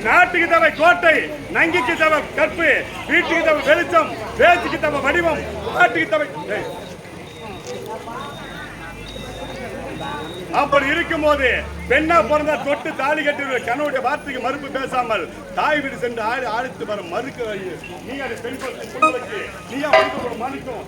நாட்டுக்கு தேவை கோட்டை, நங்கிக்கு தேவை கற்பு, வீட்டுக்கு தேவை வெளிச்சம், பேச்சுக்கு தேவை வடிவம், பாட்டுக்கு தேவை அப்படி இருக்கும் போது பெண்ணா பிறந்தா தொட்டு தாலி கட்டி கணவனுடைய வார்த்தைக்கு மறுப்பு பேசாமல் தாய் வீடு சென்று ஆடித்து வர மறுக்க நீ அதை பெண் சொல்ல வச்சு நீயா மறுக்கும்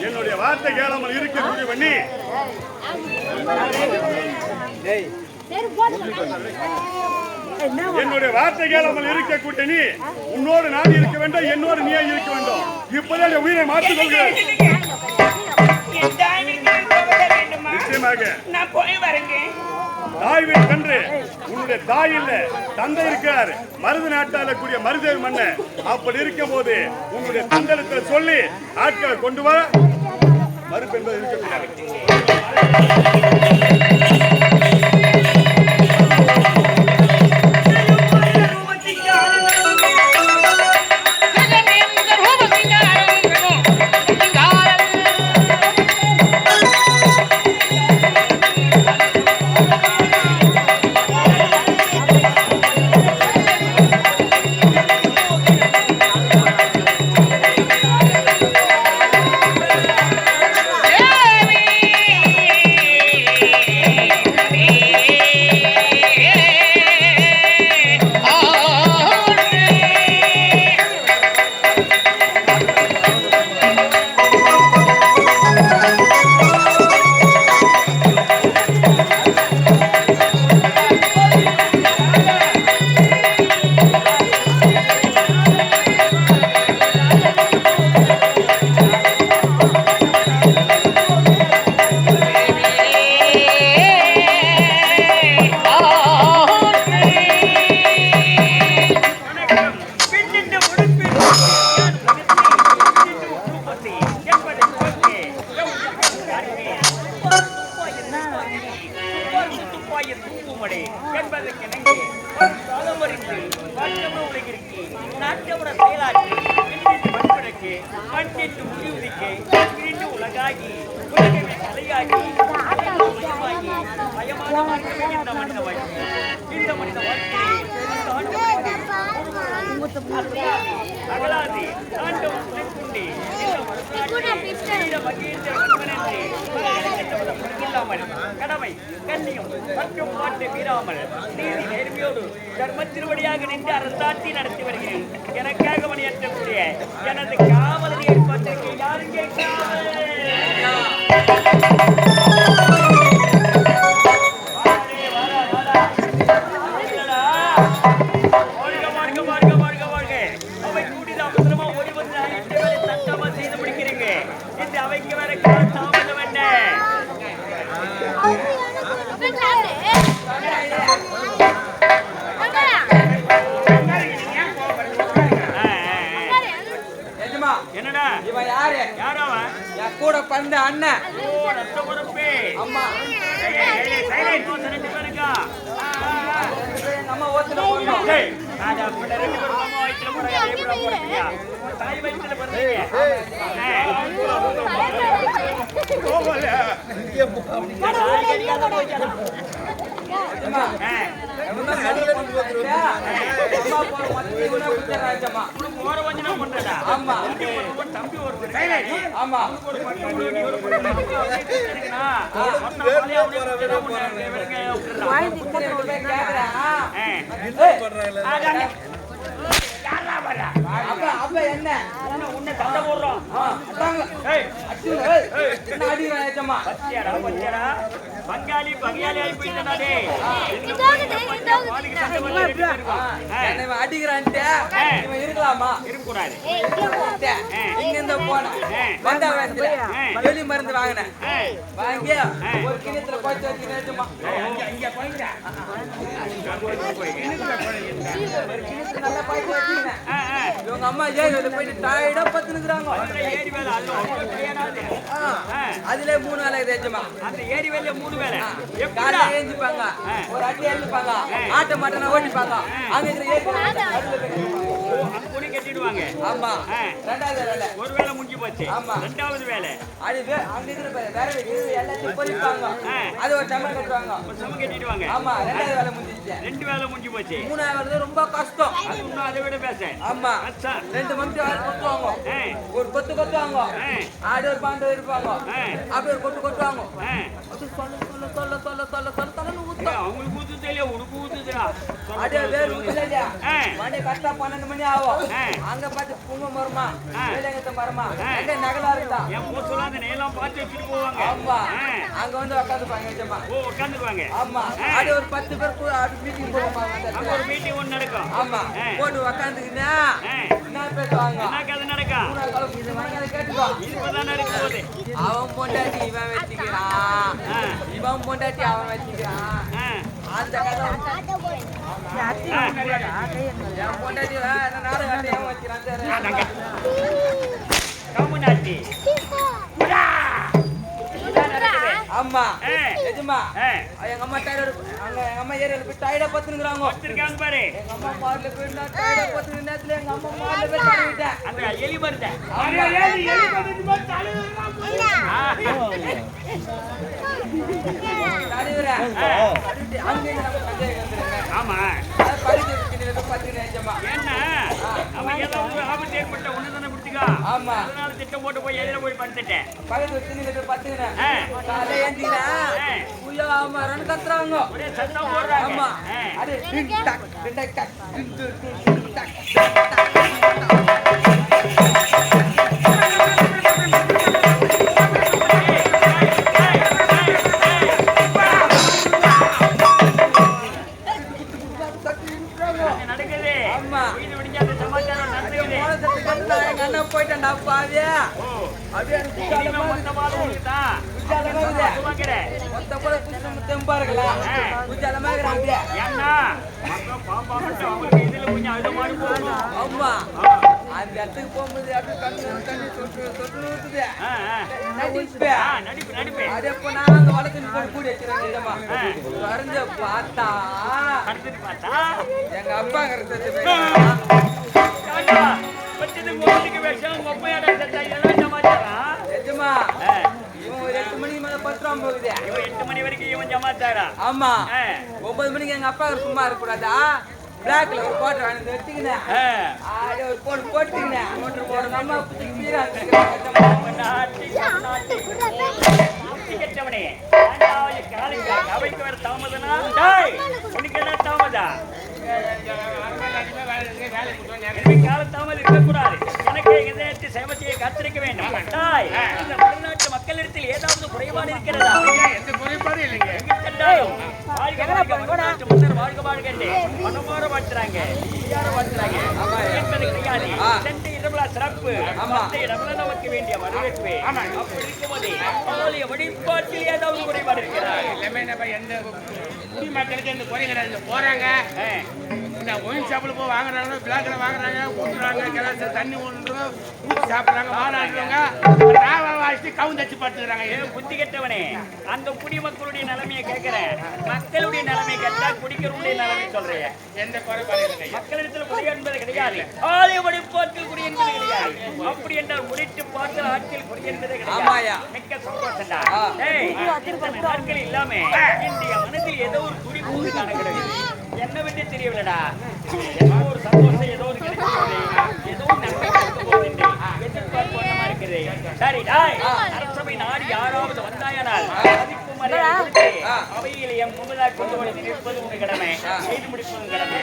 என்னுடைய வார்த்தை கேளாமல் இருக்க முடிவு பண்ணி என்னுடைய வார்த்தை கேளாமல் இருக்க கூட்டணி உன்னோடு நான் இருக்க வேண்டும், என்னோடு நீ இருக்க வேண்டும். இப்போதே உயிரை மாற்றிக் கொள்கிறேன். நிச்சயமாக நான் போய் வரேங்க. தாய் வீடு கன்று உன்னுடைய தாய் இல்ல தந்தை இருக்கார், மருது நாட்டால கூடிய மருதேவி மன்னன். அப்படி இருக்கும் போது உன்னுடைய தந்தளத்தை சொல்லி ஆட்களை கொண்டு வர மறுப்பு என்பது இருக்கக்கூடாது. நாட்டவர செயலாற்றி மண்புடக்கு மண்ணிட்டு முடிவுதிக்கு மீண்டு உலகாகி உலகமே கலையாகி பயமாகி பயமான மார்க்கமே இந்த மனித வாழ்க்கை இந்த மனித வாழ்க்கையை அகலாதி ஆண்டவன் துணைக்குண்டி கடமை கண்ணியம் மற்றும் பாட்டை மீறாமல் நீதி நேர்மையோடு தர்ம திருவடியாக நின்று அரசாட்சி நடத்தி வருகிறேன். எனக்காக பணியாற்றக்கூடிய எனது காவலரை ஏற்பட்டிருக்க யாரும் கேட்காமல் அவைக்கு வர தாமதம் என்ன? என்னடா இவன் யாரு? யாரவன்? என் கூட பிறந்த அண்ணன். ஓ ரத்த பொறுப்பே. அம்மா நம்ம ஓத்துல போறோம். டேய் நான் அப்படி ரெண்டு பேரும் அம்மா வயித்துல போறேன். எப்படி போறீங்க? தாய் வயித்துல போறீங்க. கோவல இங்க அம்மா நம்ம கடில கொண்டு வந்துறோம். அம்மா போற மாதிரி இவனா குச்சராஜம்மா. உனக்கு ஓர வஞ்சனா பண்றடா. ஆமா ஒரு தம்பி ஒரு சைலண்ட். ஆமா ஒரு பண்ணி ஒரு இருக்குனா. சொன்னா பாலியா அவனுக்கு வாய் திக்கற கேக்குறா. பண்றாங்க. யாரா வரா? அப்ப என்ன? உன்னை சண்டை போடுறோம். அதாங்க. ஏய் அடிங்க. என்ன அடிறா ஏச்சம்மா? பத்தியாடா. பங்காளி பங்காளி ஆயி போயிட்டடா டேய். என்ன அடிக்குறான்டே இவன் இருக்கலாமா? இருக்க கூடாது. இங்க இருந்து போனா வந்தா வந்து வெளி மருந்து வாங்குனேன். வாங்கி ஒரு கிணத்துல போய் வச்சினேமா. இங்க போயிங்க. நல்லா போய் வச்சினேன். இவங்க அம்மா ஏரியில போயிட்டு டயர்டா பத்துனுக்குறாங்க. ஏரி வேலை அதுல 3 வேலை ஏச்சமா. அந்த ஏரி வேலைய 3 வேலை. காலையில ஏஞ்சிப்பாங்க. ஒரு அடி எழுப்பாங்க. ஆட்ட மாட்டனா ஓடிப்பாங்க. அங்க இருக்கிற ஏரி அங்க கொடி கட்டிடுவாங்க. ஆமா. ரெண்டாவது வேலை. ஒரு வேலை முடிஞ்சு போச்சு. ஆமா. ரெண்டாவது வேலை. அது அங்க இருக்கிற வேற எல்லாத்தையும் பொறிப்பாங்க. அது ஒரு சம கட்டுவாங்க. ஒரு சம கட்டிடுவாங்க. ஆமா. ரெண்டாவது வேலை முடிஞ்சிச்சு. ரெண்டு வேலை முடிஞ்சு போச்சு. மூணாவது வேலை ரொம்ப கஷ்டம். அது இன்னும் அதை விட பேச. ஆமா. அச்சா. 2 மணி ஆறு கொத்துவாங்க. ஒரு கொத்து கொத்துவாங்க. ஆடு ஒரு பாண்டு இருப்பாங்க. அப்படி ஒரு கொத்து கொத்துவாங்க. அது சொல்ல ஊத்து. அவங்களுக்கு ஊத்து தெரியல உனக்கு ஊத்துதுடா. அடே வேற ஊத்துலையா? மணி கரெக்டா 12 மணி ஆகும். அங்க பார்த்து பூங்க மரமா வேலைங்கத்த மரமா அங்க நகலா இருக்கா. என் போச்சல அந்த நேலாம் பார்த்து வச்சிட்டு போவாங்க. ஆமா. அங்க வந்து உட்கார்ந்துப்பாங்க ஏச்சமா. ஓ உட்கார்ந்துப்பாங்க. ஆமா. அடே ஒரு 10 பேர் மீட்டிங் போடுவாங்க. அங்க ஒரு மீட்டிங் ஒன்னு நடக்கும். ஆமா. போட்டு உட்கார்ந்துக்கினா என்ன பேசுவாங்க? என்ன கதை நடக்கும்? இது வாங்கல கேட்டுக்கோ. இப்பதான் நடக்க போகுது. அவன் பொண்டாட்டி இவன் வெச்சிக்கிறான். இவன் பொண்டாட்டி அவன் வெச்சிக்கிறான். அந்த கதை யாத்தி என் பொண்டாட்டி நான் நாடகம் ஏன் வெச்சிரான் கம்முனாட்டி அம்மா எஜமா எங்க அம்மா டயர்ட் அங்க எங்க அம்மா ஏரியால போய் டயர்டா பத்துனுக்குறாங்க. பத்துருக்காங்க பாரு. எங்க அம்மா மார்ல போய் நான் டயர்டா பத்துன நேரத்துல எங்க அம்மா மார்ல போய் தள்ளிட்டேன். அந்த எலி மருந்த எலி மருந்து போய் தள்ளிடுறான். தள்ளிடுறா. அங்க நம்ம கஞ்சை வந்துருங்க. ஆமா. அது பரிதிக்கு பத்துன ஏஜமா. என்ன நம்ம ஏதோ ஒரு ஆபத்து ஏற்பட்ட ஒண்ணு தான பிடிச்சுக்க. ஆமா. அதனால திட்டம் போட்டு போய் எதிர போய் படுத்துட்டேன். பரிதிக்கு நீங்க பத்துன. காலை ஏந்தினா புயா மரன் கத்துறாங்க. ஒரே சத்தம் போடுறாங்க. ஆமா. அடே டிக் டக் டிக் டக் டிக் டக் நடக்குது. ஆமா. இது விடிஞ்சாத சமாச்சாரம் நடக்குது. எங்க அண்ணன் போயிட்டான்டா பாவிய. அப்படியே குச்சால மொத்தமால ஊத்துதா. குச்சால மாகுதே. சுமக்கறே. மொத்த போல குச்சால தெம்பா இருக்கலாம். குச்சால மாகுறாங்க. ஏன்னா மொத்த பாம்பா மட்டும் அவங்க இதுல கொஞ்சம் அழுத மாதிரி போகும். ஆமா. அந்த இடத்துக்கு போகும்போது அப்படியே கண்ணு தொட்டு ஊத்துது. நடிப்பு. அதேப்போ நான் அங்க வளர்த்துட்டு போய் கூடி வச்சிருக்கேன் இடமா. கரைஞ்ச பார்த்தா எங்க அப்பா கரைஞ்சது எஜமா இவன் ஒரு 8 மணிக்கு மேல பத்துறான் போகுது. இவன் 8 மணி வரைக்கும் இவன் ஜமாத்தாரா? ஆமா 9 மணிக்கு எங்க அப்பா சும்மா இருக்க கூடாதா? பிளாக்ல ஒரு கோட்டை வாங்கி எடுத்துக்கினேன். ஆடி ஒரு போன் போட்டுக்கினேன். ஒரு அம்மா புத்தி பீராங்க. கெட்டவனே அவைக்கு வர தாமதனா? உனக்கு என்ன தாமதா? கால தாமதம் இருக்கக்கூடாது. எனக்கு இதயத்தை சேவத்தையை காத்திருக்க வேண்டும். இந்த தமிழ்நாட்டு மக்களிடத்தில் ஏதாவது குறைபாடு இருக்கிறதா? எந்த குறைபாடும் இல்லைங்க. மன்னர் வாழ்க வாழ்க மனமாற வாழ்த்துறாங்க, வாழ்த்துறாங்க என்பது கிடையாது. சென்னை இரவுலா சிறப்பு நமக்கு வேண்டிய வரவேற்பு. அப்படி இருக்கும்போது ஆலய வழிபாட்டில் ஏதாவது குறைபாடு இருக்கிறதா? எல்லாமே எந்த குடிமக்களுக்கு எந்த குறை கிடையாது. போறாங்க ஒயின் ஷாப்பில் போய் வாங்குறாங்க, பிளாக்ல வாங்குறாங்க, ஊற்றுறாங்க, கிளாஸ் தண்ணி ஊற்றுறாங்க, ஊற்றி சாப்பிட்றாங்க, மாறாடுறாங்க, வாசித்து கவுந்தச்சு படுத்துக்கிறாங்க. புத்தி கெட்டவனே, அந்த குடிமக்களுடைய நிலைமையை கேட்கிறேன். மக்களுடைய நிலைமை கேட்டா குடிக்கிறவனுடைய நிலைமை சொல்றேன். எந்த குறைபாடு இல்லை. மக்களிடத்தில் குடி என்பது கிடையாது, ஆலய வழிபாட்டில் குடி என்பது கிடையாது. அப்படி என்றால் முடித்து பார்த்து ஆட்சியில் குடி என்பது கிடையாது. மிக்க சந்தோஷம்டா. இத்தனை நாட்கள் இல்லாம என்னுடைய மனதில் ஏதோ ஒரு துடிப்பு காணப்படுகிறது. என்ன விட்டு தெரியவில்லடா. ஏதோ ஒரு சந்தோஷம், ஏதோ ஒரு கிடைக்கிறது, ஏதோ நன்மை கிடைக்க போகுது. எதிர்பார்ப்பு ஒன்றமா இருக்குது. சரி அரசபை நாடு யாராவது வந்தாயானால் மதிப்பு மரியாதை கொடுத்து அவையில் என் முன்னதாக கொண்டு வந்து நிற்பது உங்க கடமை, செய்து முடிப்பது கடமை.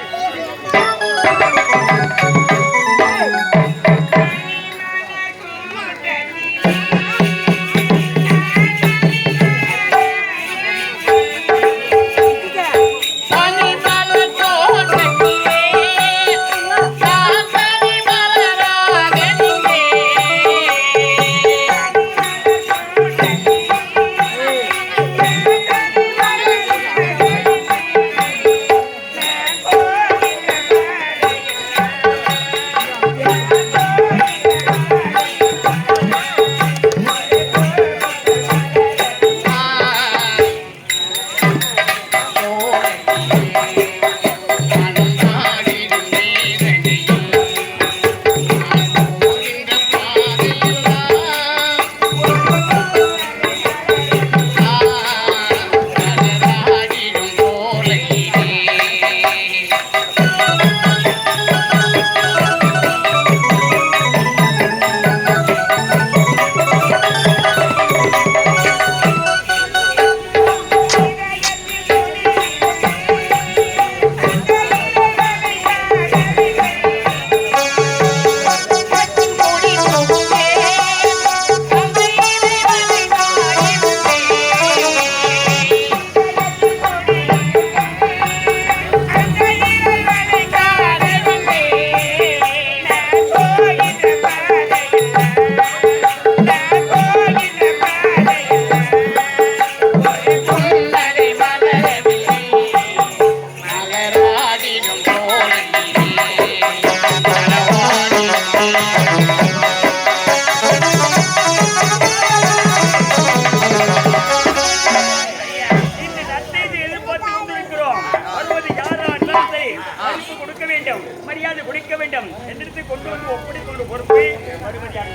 மரியாதை கொடுக்க வேண்டும் என்று கொண்டு வந்து ஒப்படை கொண்டு பொறுப்பு மறுபடியாக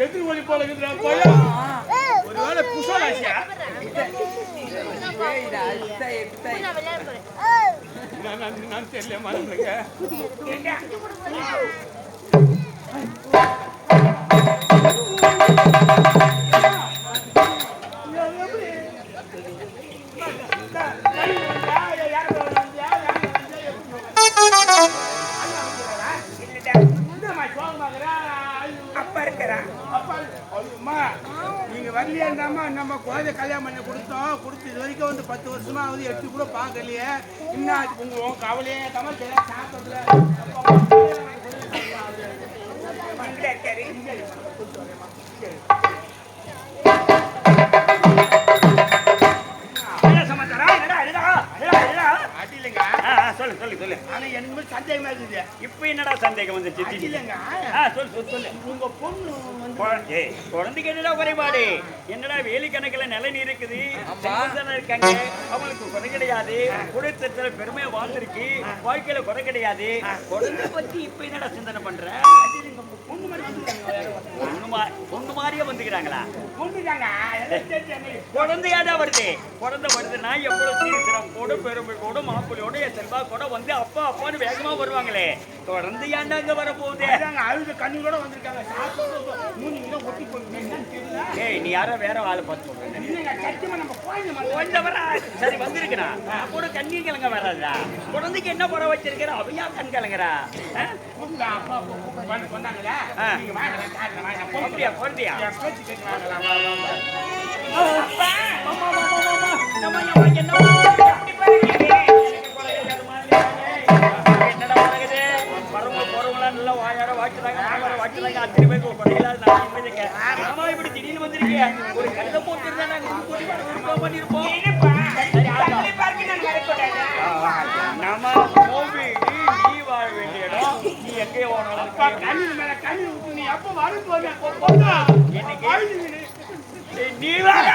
எதிர்மொழி போல இருக்குதுடா போய். ஒருவேளை குசலாசியா? நான் தெரியல மறந்துங்க. அப்பா இருக்கிறா நீங்க வரலையாண்டாமா நம்ம குழந்தை கல்யாணம் பண்ணி கொடுத்து இது வரைக்கும் வந்து 10 வருஷமா வந்து 8 கூட பார்க்கலையே. இன்னும் உங்க கவலையே தமிழ் சாப்பிடல. சொல்லு. ஆனா எனக்கு சந்தேகமா இருக்குது. இப்ப என்னடா சந்தேகம் வந்துச்சு? இல்லங்க சொல்லு. உங்க பொண்ணு வந்து குழந்தைக்கு என்னடா குறைபாடு? என்னடா வேலி கணக்குல நிலை இருக்குது, இருக்காங்க, அவங்களுக்கு குறை கிடையாது, குடும்பத்துல பெருமையா வாழ்ந்துருக்கு, வாழ்க்கையில குறை கிடையாது. குழந்தை பத்தி இப்ப என்னடா சிந்தனை பண்ற? பொண்ணு மாதிரியே வந்துக்கிறாங்களா? குழந்தையாடா வருது. குழந்தை வருதுன்னா எவ்வளவு சீக்கிரம் கூட பெருமை கூட மாப்பிள்ளையோட செல்வா கூட வந்து அப்பா அப்பான்னு வேகமா வருவாங்களே. குழந்தையாண்டா அங்க வர போகுது. அழுது கண்ணு கூட வந்திருக்காங்க. ஏய், நீ யாரோ வேற ஆளு பார்த்து சரி வந்திருக்கிறா கூட கண்ணி கிழங்க வராதா? குழந்தைக்கு என்ன படம் வச்சிருக்கிற? அவையா கண் கிழங்குறா? அப்படியா குழந்தையா? என்னடா பழகுது? வரவங்க போறவங்களாம் நல்லா வாயார வாட்டுறாங்க, வாட்டுறாங்க. அத்தனை பேருக்கு குறையில்லாத நான் நிம்மதிங்க. ஆமா, இப்படி திடீர்னு வந்திருக்கீங்க. ஒரு கடிதம் போட்டிருந்தா நாங்க பண்ணிருப்போம். நம்ம கோவி நீ வாழ வேண்டிய இடம். நீ எங்கே ஓடலாம்? கண்ணு ஊத்து. நீ எப்ப வரும் நீ வாழ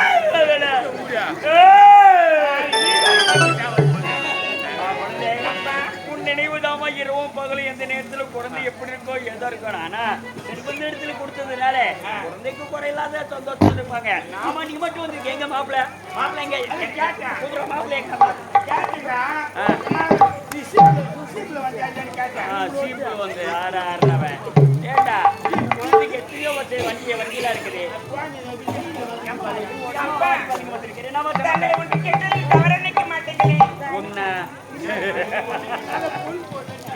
நினைவுதாமா இரவும் பகலும் எந்த நேரத்துல குழந்தை எப்படி இருக்கோ ஏதோ இருக்கணும். ஆனா செல்வந்த இடத்துல கொடுத்ததுனால குழந்தைக்கு குறையில்லாத சந்தோஷம் இருப்பாங்க. ஆமா, நீ மட்டும் வந்து எங்க மாப்பிள்ள எங்க மாப்பிள்ள எங்க சீப்பு வந்து ஆறாடுறவன் ஏண்டா குழந்தைக்கு எத்தனையோ வண்டியில இருக்குது.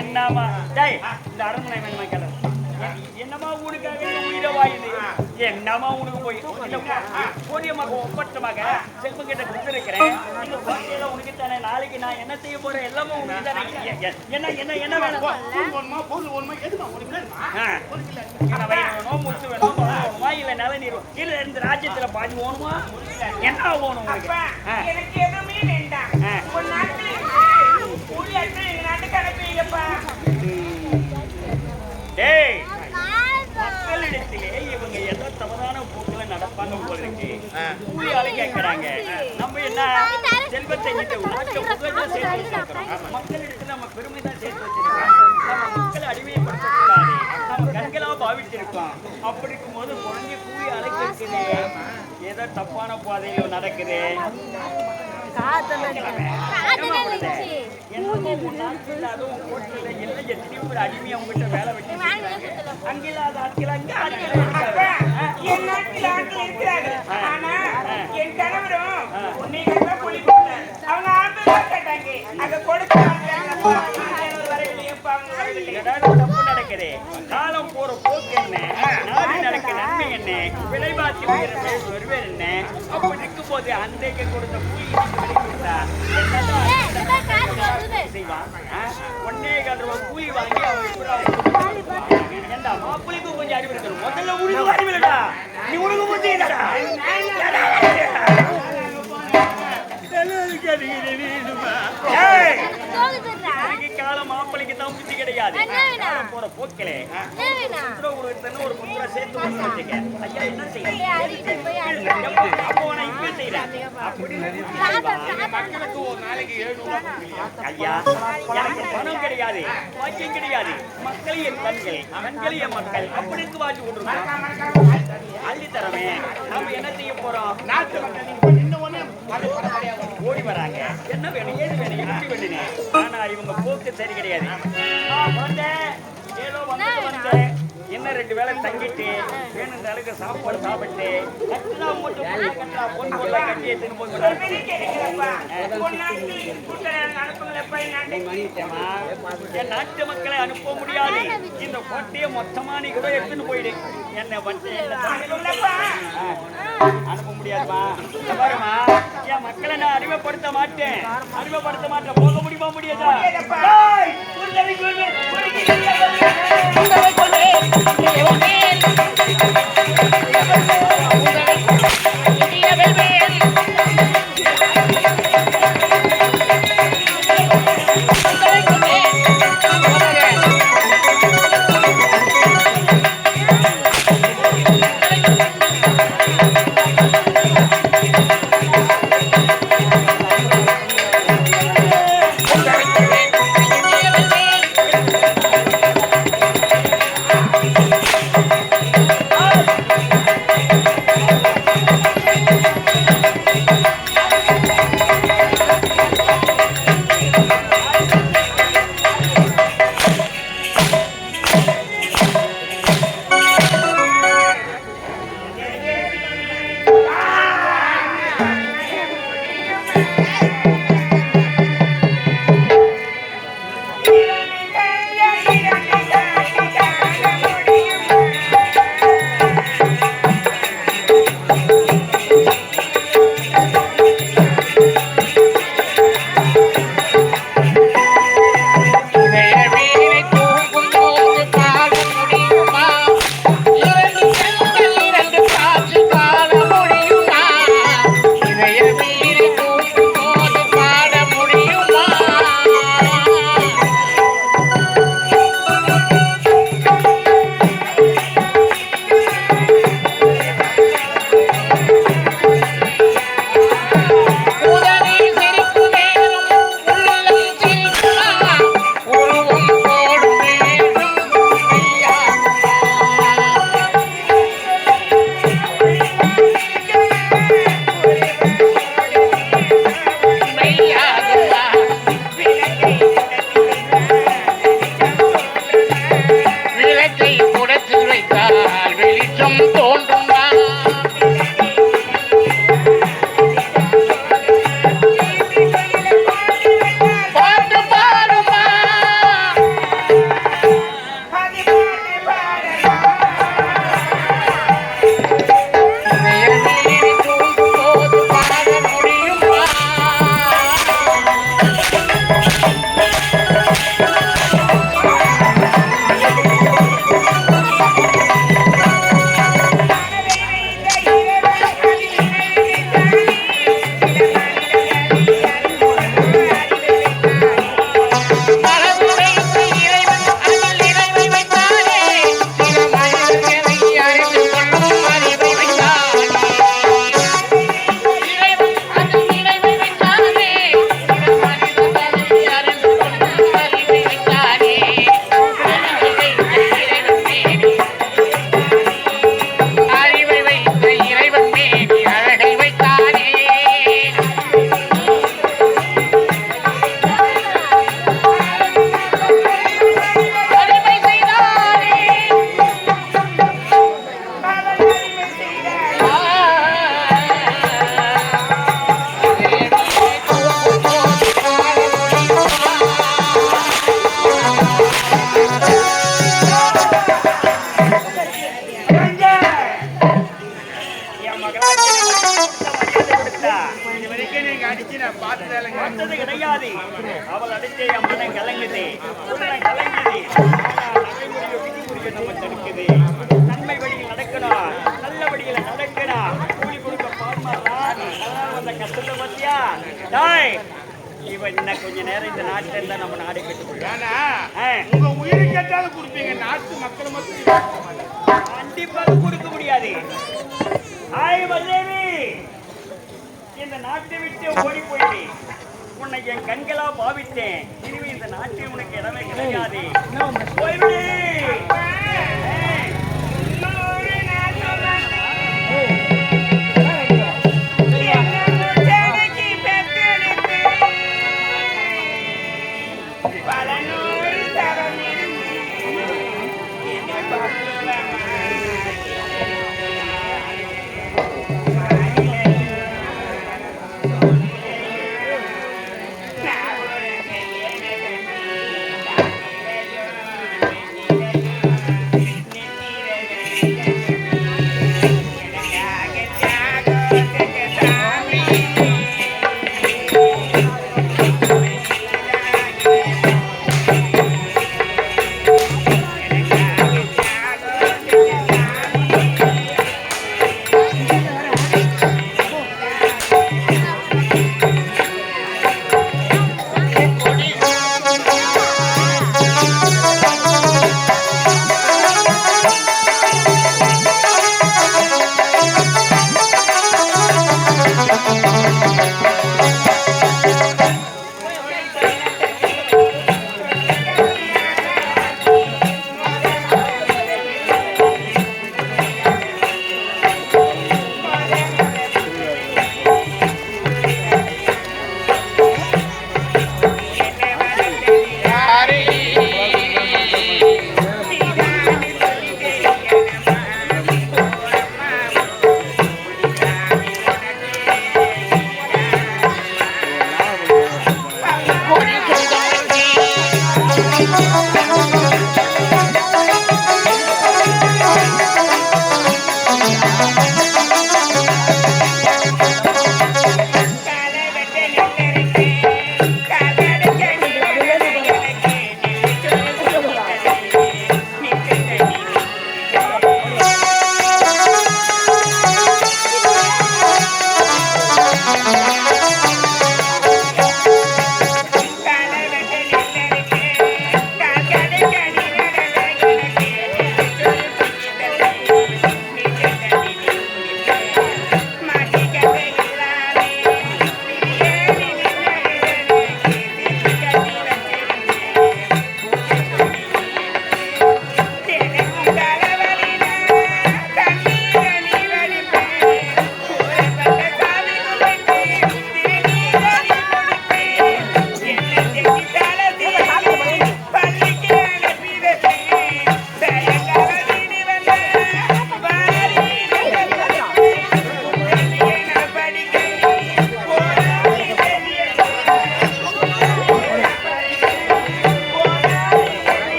என்னமா இந்த அரண்மனை வேணுமா கேள? என்னமா உனக்காக உயிரை வாயுது? என்னமா உனக்கு போய் போதியமாக ஒப்பட்டமாக செல்வம் கிட்ட கொடுத்துருக்கிறேன். இந்த குழந்தையில உனக்கு தானே. நாளைக்கு நான் என்ன செய்ய போறேன் எல்லாமே உனக்கு தானே. என்ன வேணும்? முத்து வேணும், இல்ல நில நீர் இல்ல இந்த ராஜ்யத்துல பாதி ஓணுமா? என்ன ஓணும் உனக்கு? எனக்கு எதுவுமே வேண்டாம். ஒரு நாட்டுல மக்களிடத்திலே இவங்க ஏதோ தவறான போக்குல நடப்பாங்க போல இருக்கு. கூலியால கேட்கறாங்க. நம்ம என்ன செல்வத்தை மக்களிடத்துல நம்ம பெருமை தான் சேர்த்து வச்சிருக்கோம். நம்ம மக்களை அடிமைப்படுத்தக்கூடாது. நம்ம கண்களா பாவிச்சிருக்கோம். அப்படி இருக்கும் போது குழந்தை கூலி அழைக்கிறது ஏதோ தப்பான பாதையில நடக்குது. அடிமையா உங்ககிட்ட வேலை வெட்டி அங்கில்லாத ஆட்கள் என் நாட்டில் ஆட்கள் இருக்கிறார்கள். ஆனா என் கணவரும் அவங்க ஆண்கள் கேட்டாங்க. அங்க கொடுத்து தப்பு நடக்குது. காலம் போற போக்கு என்ன, நாடு நடக்க நன்மை என்ன, விலைவாசி வருவேன் என்ன, அப்ப நிற்கும் போது அன்றைக்கு கொடுத்த கூலி கொடுத்தா செய்வான். 1.25 ரூபாய் கூலி வாங்கி ஏண்டா மாப்பிள்ளைக்கும் கொஞ்சம் அறிவு இருக்கணும். முதல்ல உனக்கு அறிவு இல்லடா. நீ உனக்கு முடியலடா. காலம் மாப்பிள்ளைக்கு தான் புத்தி கிடையாது. போற போக்கிலே ஒரு குடும்பம் சேர்த்து வச்சுக்க. ஐயா என்ன செய்ய அப்போ நான் இப்ப செய்யறேன். மக்களுக்கு ஒரு நாளைக்கு 700 ஐயா எனக்கு பணம் கிடையாது, வாக்கியம் கிடையாது. மக்கள் என் கண்கள், கண்கள் என் மக்கள். அப்படிக்கு வாங்கி கொண்டிருக்கோம். அள்ளி தரமே. நாம என்ன செய்ய போறோம்? நாட்டு மக்கள் நீங்க இன்னும் ஒண்ணு ஓடி வராங்க. என்ன வேணும், ஏது வேணும், எப்படி வேணுன்னு. ஆனா இவங்க போக்கு சரி கிடையாது. ஏதோ வந்தேன், என்ன 2 வேளை தங்கிட்டு வேணுன்ற அளவுக்கு சாப்பாடு சாப்பிட்டு கட்டா மட்டும் கட்டா பொன் பொருளை கட்டி எடுத்துன்னு என் நாட்டு மக்களை அனுப்ப முடியாது. இந்த கோட்டையை மொத்தமா நீ கூட எடுத்துன்னு போயிடு. என்ன பண்ண அனுப்ப முடியாதுமா. பாருமா, என் மக்களை நான் அறிமுகப்படுத்த மாட்டேன். போக முடியுமா? முடியாதா? பார்த்தது கிடையாது. அவள் அடிச்சே என் மனம் கலங்குது, உள்ளம் கலங்குது. நடைமுறையை விதிமுறையை நம்ம தடுக்குது. நன்மை வழியில் நடக்கணும், நல்ல வழியில் நடக்கணும். கூலி கொடுக்க பாடுமாறா அந்த கஷ்டத்தை பத்தியா டாய். இவன் இன்னும் கொஞ்ச நேரம் இந்த நாட்டில இருந்தா நம்ம நாடு கட்டுப்படும். உங்க உயிரை கேட்டாலும் கொடுப்பீங்க, நாட்டு மக்கள் மட்டும் கண்டிப்பாக கொடுக்க முடியாது. ஆய் மல்லேவி, இந்த நாட்டை விட்டு ஓடி போயிட்டேன். உன்னை என் கண்களா பாவித்தேன். இனிமே இந்த நாட்டில் உனக்கு இடமே கிடையாது. போய்விடு. இன்னொரு நாள் சொல்லாதே. என்ன முச்சடைக்கு பெற்றெடுத்து பல நூறு தரம் இருந்து என்னை பக்குவமாய்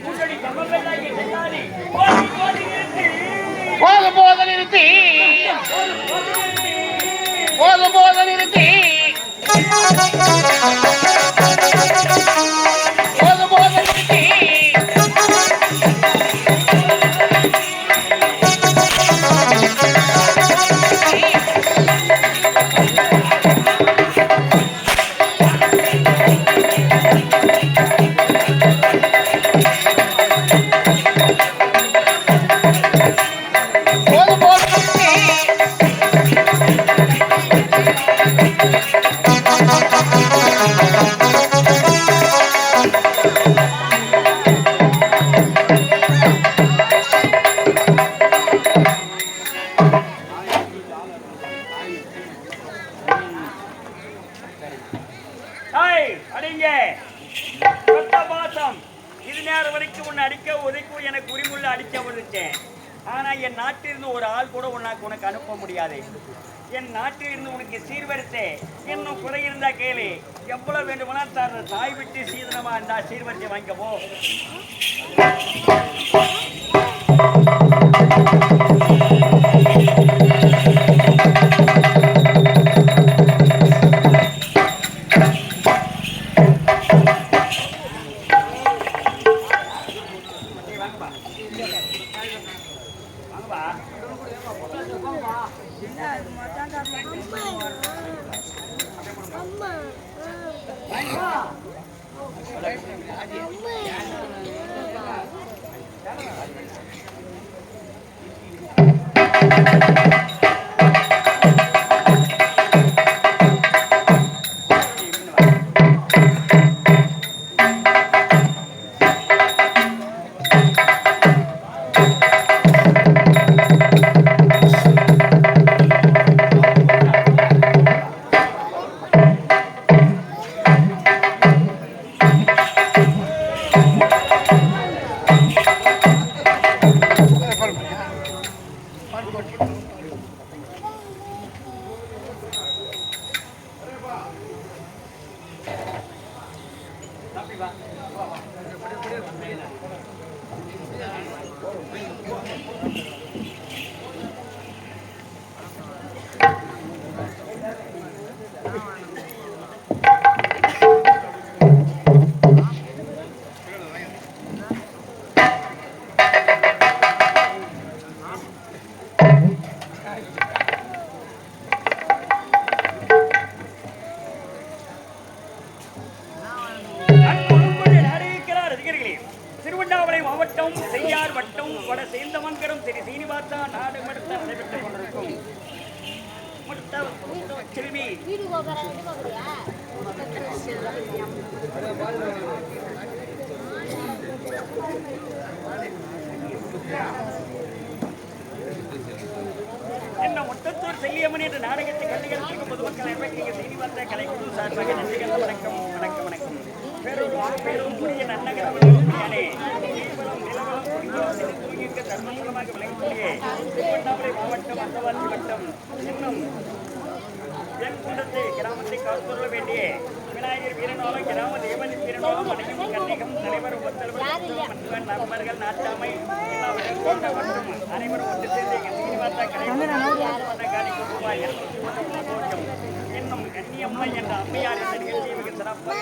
கூட்டணி கமங்களாகி செல்லாடி போதி போதி நிறுத்தி போதும் போதும் நிறுத்தி போதும் போதும் நிறுத்தி போதும் போதும் நிறுத்தி அடிங்க கொத்த பாசம் இது நேரம் வரைக்கும் உன்னை அடிக்க உதைக்கும் எனக்கு உரிமுள்ள அடிக்க வந்துட்டேன். ஆனா என் நாட்டிலிருந்து ஒரு ஆள் கூட உனக்கு அனுப்ப முடியாது. என் நாட்டிலிருந்து உனக்கு சீர்வரிசை இன்னும் குறை இருந்தா கேளு, எவ்வளவு வேண்டுமானா தர தாய் விட்டு சீதனமா இருந்தா சீர்வரிசை வாங்கிக்கவோ. திருவண்ணாமலை மாவட்டம் செய்யார் வட்டம் வட சேர்ந்தமன்கரம் திரு சீனிவாசா நாடு மடுத்த நடைபெற்றுக் கொண்டிருக்கும் செல்வி என்ன முட்டத்தூர் செல்லியம்மன் என்ற நாடகத்தை கண்டுகளிக்கும் பொதுமக்கள் அமைக்க சீனிவாசா கலைக்குழு சார்பாக நன்றிகள். வணக்கம் வணக்கம் வணக்கம். பெரும் புதிய நன்னகரம் தர்மஸ்தலமாக விளங்கக்கூடிய திருவண்ணாமலை மாவட்டம் அந்தவாசி வட்டம் இன்னும் வெண்குண்டத்தை கிராமத்தை காத்துள்ள வேண்டிய விநாயகர் வீரனாலும் கிராம தேவன் வீரனாலும் அனைவரும் கன்னிகம் தலைவர் ஒத்தல்வன் நண்பர்கள் நாட்டாமை மற்றும் அனைவரும் ஒன்று சேர்ந்து சீனிவாசா கலை ரூபாய் 201 இன்னும் கன்னியம்மை என்ற அம்மையார் என்ற நிகழ்ச்சியை மிக சிறப்பாக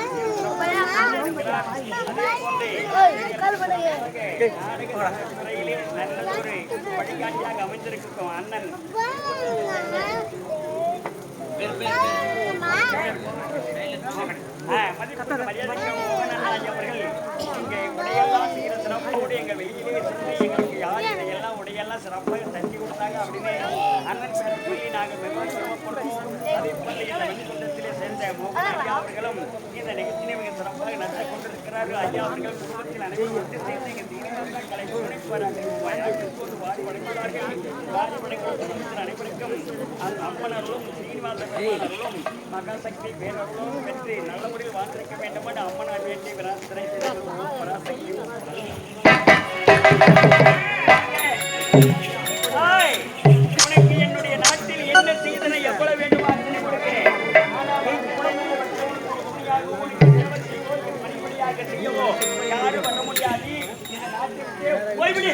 முறையிலே நல்ல ஒரு வழிகாட்டியாக அமைந்திருக்கும் அண்ணன் அவர்கள் இங்கே உடையெல்லாம் செய்கிற சிறப்போடு எங்கள் வெளியிலே சென்று எங்களுக்கு யார் இதையெல்லாம் உடையெல்லாம் சிறப்பாக தட்டி கொடுத்தாங்க அப்படின்னு அண்ணன் பேர் சொல்லி நாங்கள் மிகவும் சிரமப்படுவோம். அதே போல இந்த வெண்குண்டத்திலே சேர்ந்த மோகன் ஐயா அவர்களும் இந்த நிகழ்ச்சியை மிக சிறப்பாக நடத்தி கொண்டிருக்கிறார்கள். ஐயா அவர்கள் குடும்பத்தில் அனைவரும் ஒன்று சேர்ந்து எங்கள் சீனிவாசா கலை துணைப்போது வாரி வழங்குகிறார்கள். வாரி வழங்குகிற குடும்பத்தில் அனைவருக்கும் அம்மனர்களும் சீனிவாச பெருமானர்களும் மகாசக்தி பேரர்களும் பெற்று நல்ல முறையில் வாழ்ந்திருக்க வேண்டும் என்று அம்மனார் வேண்டிய விராசனை பராசக்தி உனக்கு என்னுடைய நாட்டில் என்ன செய்தனை எவ்வளவு வேண்டுமா அத்தனை கொடுக்கிறேன். ஆனால் பணிபடியாக செய்யவோ யாரும் பண்ண முடியாது. போய்விடு.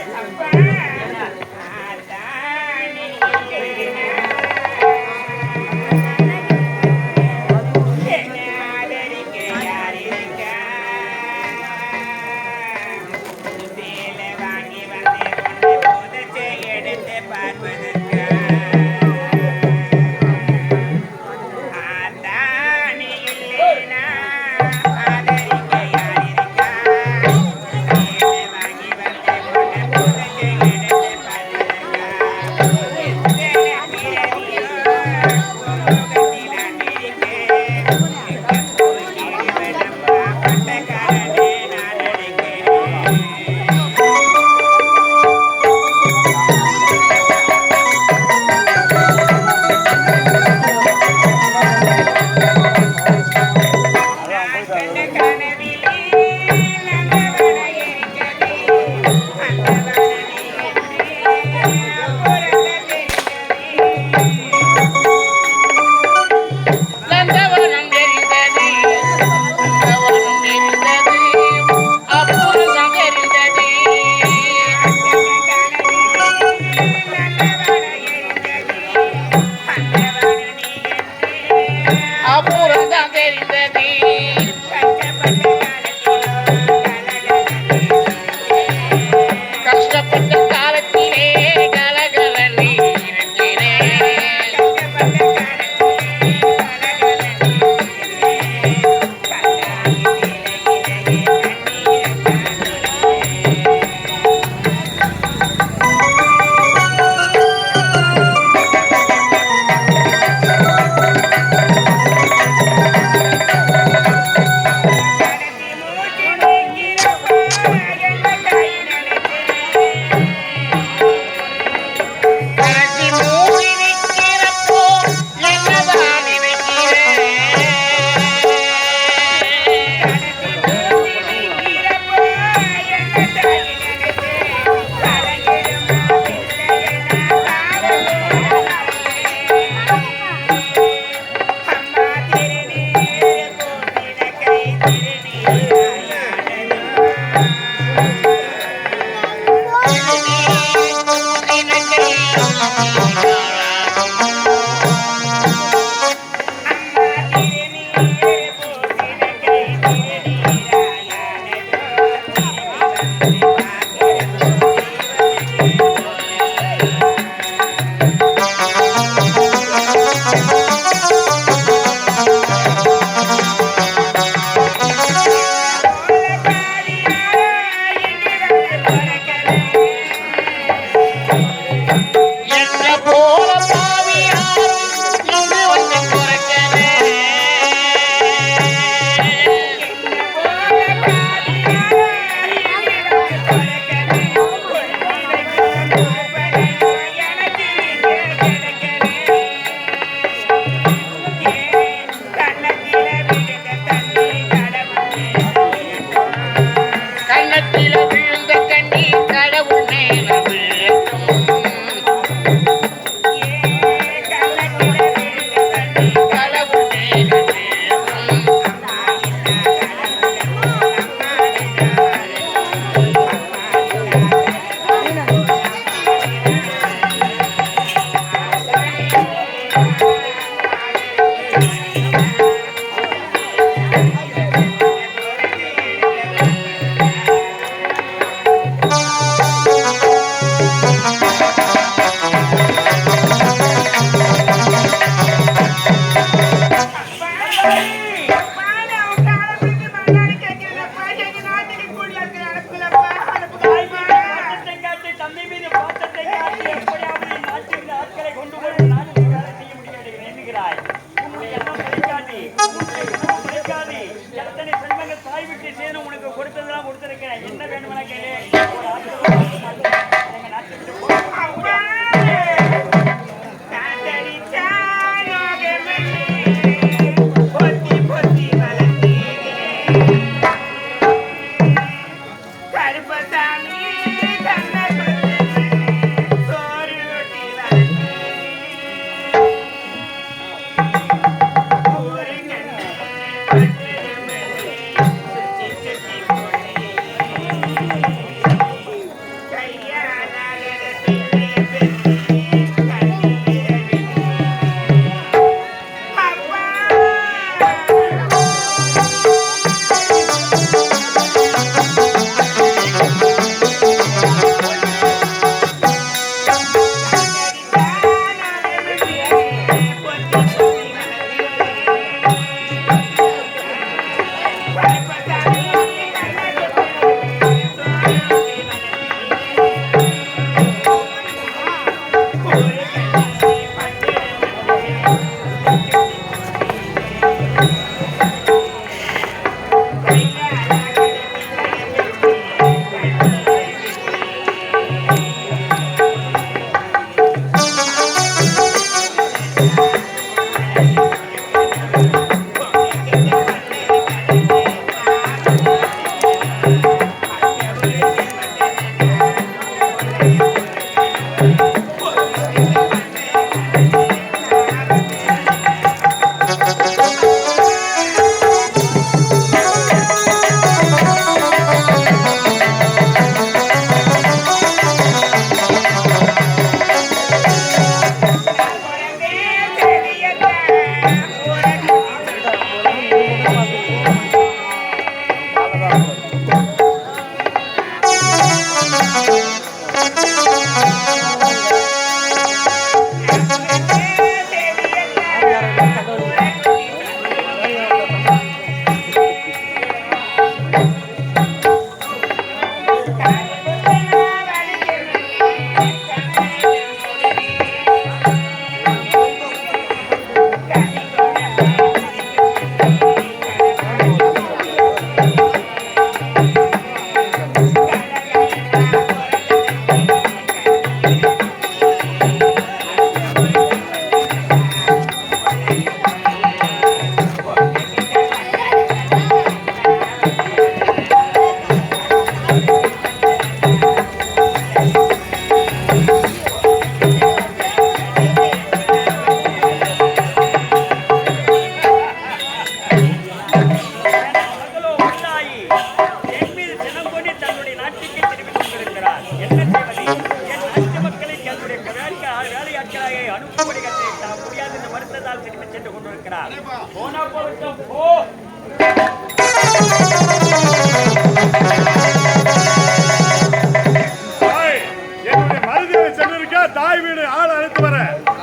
என்னுடைய மருதியை சென்றிருக்கா தாய் வீடு ஆள் அழைத்து வர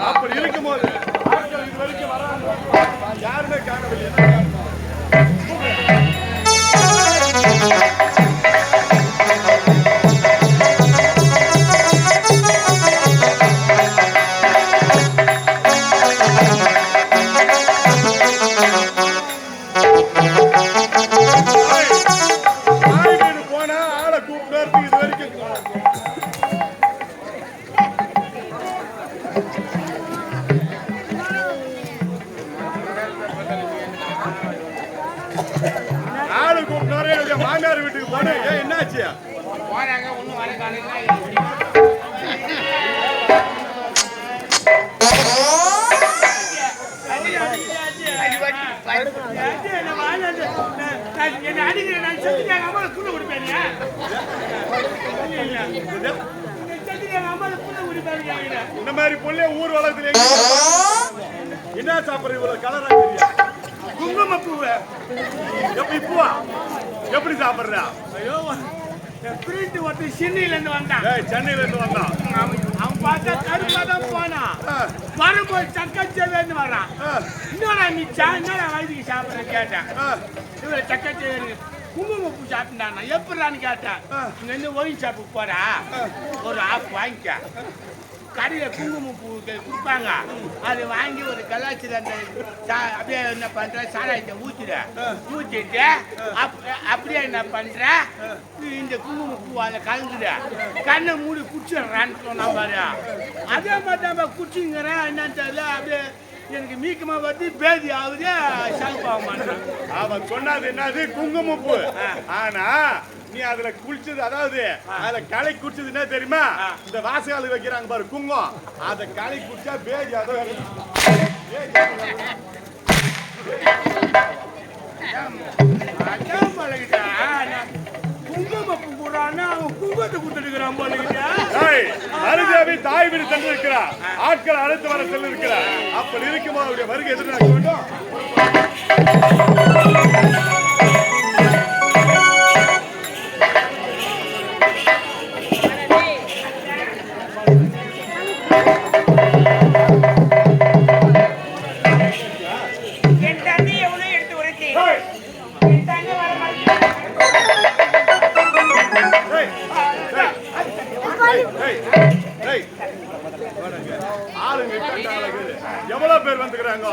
அப்படி இருக்கும்போது ஆட்கள் இது வரைக்கும் வராங்க யாருமே காணவில்லை. ஆளு கூப்பிட்டு மாமியார் வீட்டுக்கு போன என்னாச்சு போறாங்க ஒண்ணும் வர காலையில என்ன அடிக்கிற நான் செத்துட்டாங்க அம்மா புண்ணு குடிப்பேன் இந்த மாதிரி பொண்ணே ஊர் வளர்த்துல என்ன சாப்பிடுற இவ்வளவு கலரா தெரியா குங்கும பூவை எப்படி பூவா எப்படி சாப்பிடுறா ஐயோ பிரிண்ட் ஒருத்த சென்னையில இருந்து வந்தான் சென்னையில இருந்து வந்தான் அவன் பார்த்தா கருப்பா தான் போனான் வரும்போது சக்கச்சேவே இருந்து வர்றான் இன்னொரு நீ என்னடா வயதுக்கு சாப்பிட்ற கேட்டேன் இவரை சக்கச்சேவே குங்குமப்பூ சாப்பிட்டான் எப்படிலான்னு கேட்டேன் இங்க இருந்து ஒயின் ஷாப்புக்கு போறா ஒரு ஆஃப் வாங்கிக்க கடையில் குங்குமப்பூ கொடுப்பாங்க அது வாங்கி ஒரு கலாச்சி அப்படியே என்ன பண்ற சாராயத்தை ஊற்றிட்டு அப்படியே என்ன பண்ற இந்த குங்குமப்பூ அதில் கலந்துட கண்ணை மூடி குடிச்சிடுறான்னு சொன்னா பாரு அதே மாதிரி நம்ம குடிச்சிங்கிறேன் என்னன்னு தெரியல அப்படியே எனக்கு மீக்கமா வந்து பேதி ஆகுது சல்பாக மாட்டேன் அவன் சொன்னது என்னது குங்குமப்பூ ஆனா நீ அதுல குளிச்சது அதாவது அதுல களை குடிச்சது என்ன தெரியுமா இந்த வாசகால வைக்கிறாங்க பாரு குங்கம் அத களை குடிச்சா பேதி அதோ குங்குமப்பூ போடுறான்னா அவன் குங்குமத்தை கொடுத்துருக்கிறான் போலகிட்டா மருதேவி தாய் வீடு சென்று இருக்கிறார் ஆட்கள் அழைத்து வர சென்று இருக்கிறார் அப்படி இருக்கும்போது அவருடைய வருகை எதிர்பார்க்க வேண்டும் எவ்வளவு பேர் வந்துக்கிறாங்க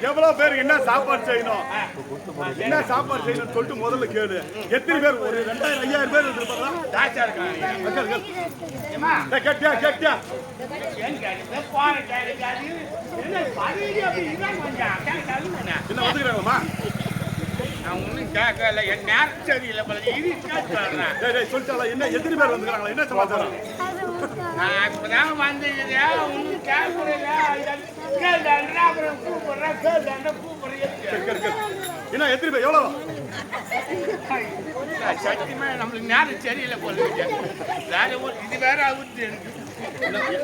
எவ்வளவு பேருக்கு என்ன சாப்பாடு செய்யணும் என்ன சாப்பாடு செய்யணும் சொல்லிட்டு முதல்ல கேளு எத்தனை பேர் ஒரு 2000-5000 பேர் கேட்டியா கேட்டியா என்ன வந்துக்கிறாங்கம்மா நான் ஒன்றும் கேட்கல என் நேரம் சரியில்லை சொல்லிட்டாளா என்ன எத்தனை பேர் வந்துக்கிறாங்களா என்ன சமாச்சாரம் நான் இப்பதான் வந்தது ஒன்றும் கேட்கறேன் அப்புறம் கூப்பிடுறேன் என்ன எத்தனை பேர் எவ்வளவு சத்தியமா நம்மளுக்கு நேரம் சரியில்லை போல வேற இது வேற ஆகுது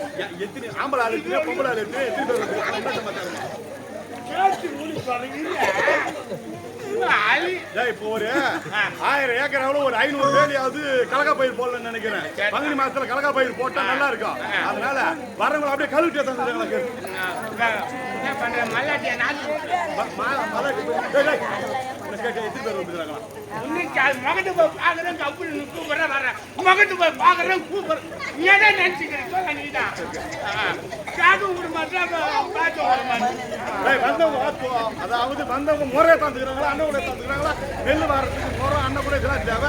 எனக்கு எத்தனை ஆம்பளை ஆளு எத்தனை பொம்பளை ஆளு எத்தனை பேர் வந்துக்கிறாங்க என்ன சமாச்சாரம் கேட்டு முடிச்சு இப்போ ஒரு 1000 ஏக்கர் அளவு ஒரு 500 வேலியாவது கலக்கா பயிர் போடலன்னு நினைக்கிறேன். பங்குனி மாசத்துல கலக்கா பயிர் போட்டா நல்லா இருக்கும். அதனால வரவங்க அப்படியே கழுவிட்டே தந்துடுறாங்க. என்ன பண்ற மல்லாட்டியா நாத்து மகட்டு போய் பாக்குறேன் கப்புன்னு கூப்பிடுற வர்றேன். மகட்டு போய் பாக்குறேன் கூப்பிடுறேன். ஏதா நினைச்சுக்கிறேன் நீதான் காக்கும் விட மாட்டேன் பாய்ச்ச விட மாட்டேன். அதாவது வந்தவங்க முறையை தந்துக்கிறாங்களா அண்ணன் கூட தந்துக்கிறாங்களா நெல் வாரத்துக்கு போறோம் அண்ணன் கூட இதெல்லாம் தேவை.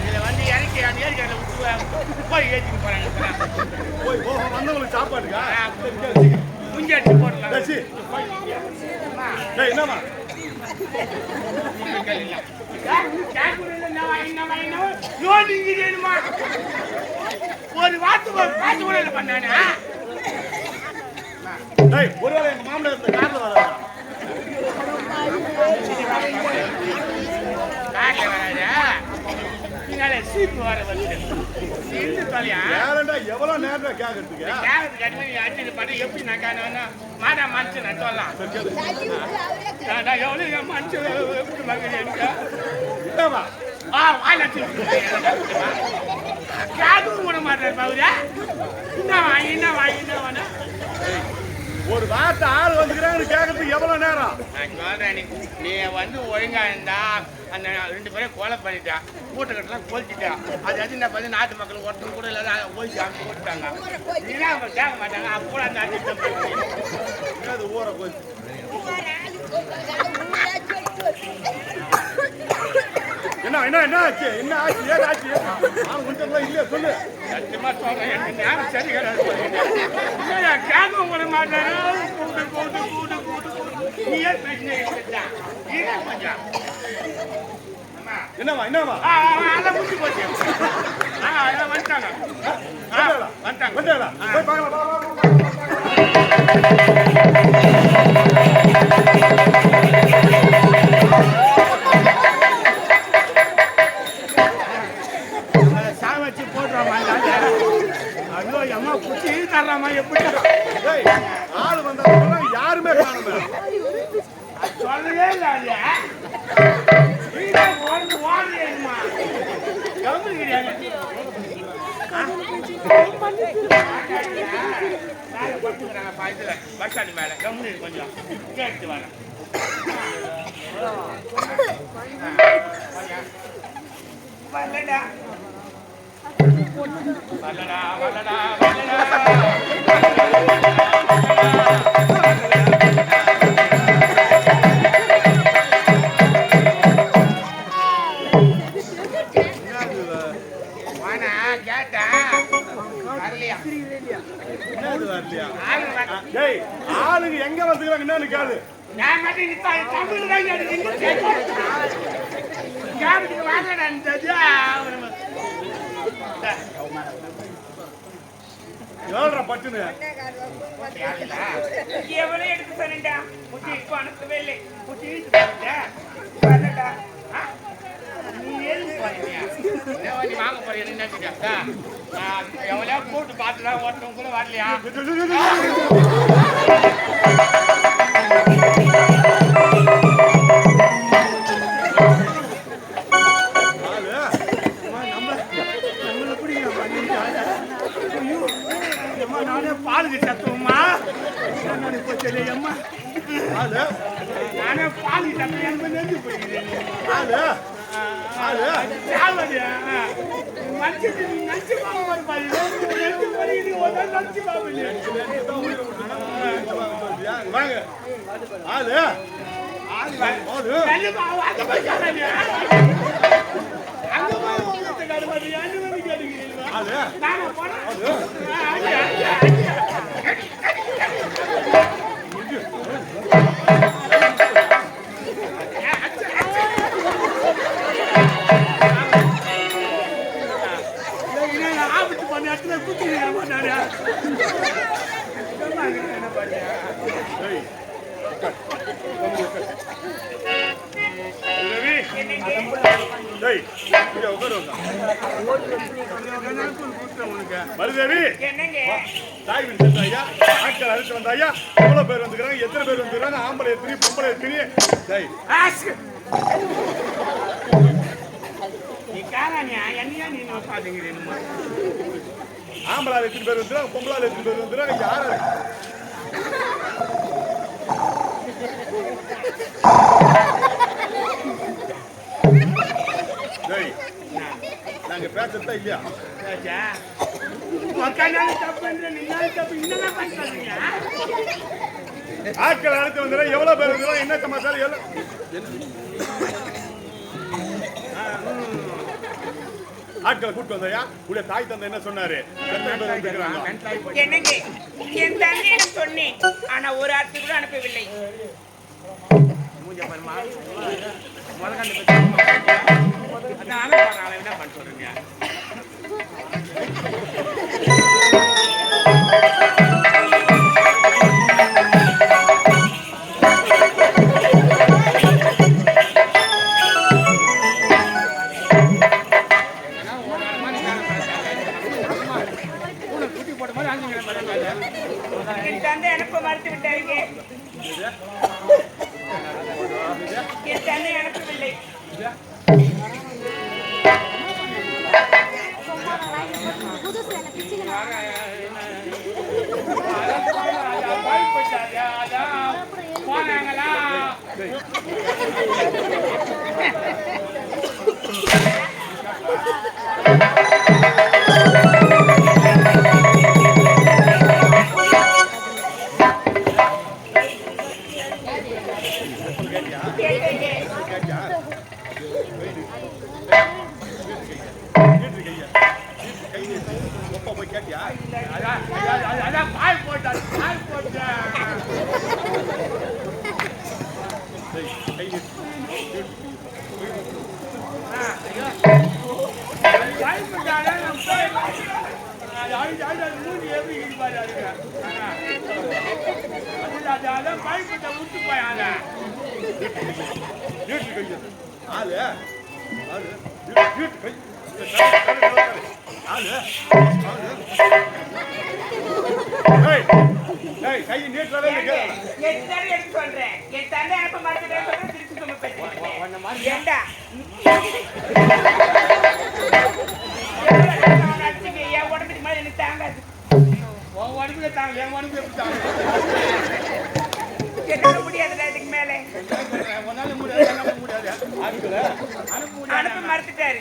இதுல வந்து இறக்கி அந்த ஏரிக்கையில விட்டு போய் ஏற்றிட்டு போறாங்க. போய் போக வந்தவங்களுக்கு சாப்பாடுக்கா குஞ்சு அடிச்சு போடலாம். என்னமா ஒரு வாத்து பாத்து கூட பண்ணானே. ஒருவேளை எங்க மாமனார் இந்த கார்ல வராதா? காட்டுல வராதா? பின்னால சீப்பு வர வந்து எவ்வளவு நேரம் கேக்குறதுக்கு அடிச்சு பண்ணி எப்படி நான் கேட்டேன்னா மாடா மனுஷன் நான் சொல்லலாம். எவ்வளவு மனுஷன் எப்படி மகன் எனக்கு கேட்கவும் விட மாட்டேன் பவுரா. என்ன வாங்கினா ஒரு வார்த்தை ஆள் வந்துக்கிறான்னு கேட்கறதுக்கு எவ்வளவு நேரம்? நான் சொல்றேன் நீ வந்து ஒழுங்கா இருந்தா அந்த 2 பேரும் கொலை பண்ணிட்டா கூட்டக்கட்டெல்லாம் கொளுத்திட்டா. அது வந்து நான் பார்த்து நாட்டு மக்கள் ஒருத்தர் கூட இல்லாத போய் சாமி போட்டுட்டாங்க. இதெல்லாம் அவங்க கேட்க மாட்டாங்க. அப்போ அந்த அது ஊரை போய் என்ன என்ன என்ன ஆச்சு என்ன ஆச்சு ஏன் ஆச்சு ஒன்றும் இல்லையா சொல்லு. சத்தியமா சொல்றேன் எனக்கு நேரம் சரி கிடையாது. கேட்க விட மாட்டாங்க. கூட்டு கூட்டு கூட்டு கூட்டு நீயே பேசினா என்னவா என்னவா அதான் முடிச்சு போச்சு. வந்துட்டாங்க வந்துட்டாங்களா போய் பார்க்கலாம். சாவச்சு போடுறாமா ஐயோ அம்மா குச்சி தர்றாமா எப்படி ஆள் வந்தா யாருமே காணுமே சொல்லவே இல்லை. ஓடுமா கம்பெனி கிடையாது. இதுல பஸ் ஸ்டாண்டு மேல கம்பெனி கொஞ்சம் கேட்டு வரேன். வரலடா வரலடா வரலடா ஆளுங்க எங்க வந்துக்கிறாங்க என்னன்னு கேளு. நான் மட்டும் தமிழ் தான் எவ்வளோ பட்டுன்னு எவ்வளவு எடுத்து சொன்னா முட்டி இப்ப அனுப்பவே இல்லை. நீ வாங்க போறீங்க எவ்வளோ கூட்டு பார்த்துலாம் ஒருத்தவங்க கூட வரலையா? நானே பாலுக்கு சத்துவம்மா தெரியம்மா நானே பாலுக்கு சத்தம் எனக்கு நெஞ்சு போயிருக்கேன். நச்சு பாபு நச்சு பாபு வாங்க ஆளு ஆபத்து பண்ண இடத்துல குத்தி ரவி டேய் இங்க உட்காரு மருதேவி தாய் வீடு சென்ற ஐயா ஆட்கள் அழைச்சு வந்த ஐயா எவ்வளவு பேர் வந்துக்கிறாங்க எத்தனை பேர் வந்துக்கிறாங்க ஆம்பளை எத்தனை பொம்பளை எத்தனை டேய் ஆம்பளால எத்தனை பேர் வந்துக்கிறாங்க பொம்பளால எத்தனை பேர் வந்துக்கிறாங்க யாரு நாங்க பேசுறதா இல்லையா ஆட்கள் அழைத்து வந்துடுற எவ்வளவு பேர் வந்துடும் என்ன சமாச்சாரம் ஆட்களை கூட்டு வந்தயா உடைய தாய் தந்தை என்ன சொன்னாரு என்னங்க என் தந்தை சொன்னேன் ஆனா ஒரு ஆட்சி கூட அனுப்பவில்லை என்ன பண்ண சொல்றீங்க என் தந்தை அனுப்ப மறுத்து விட்டாருங்க என் தந்தை அனுப்பவில்லை போனாங்களா சொல்றேன் என் தந்தை அனுப்ப மாட்டேன் திருச்சி சொல்ல பேசுறேன் என் உடம்புக்கு மேல எனக்கு தாங்காது உடம்புல தாங்க என் உடம்பு எப்படி தாங்க என்னால முடியாதுல இதுக்கு மேல அனுப்ப மறுத்துட்டாரு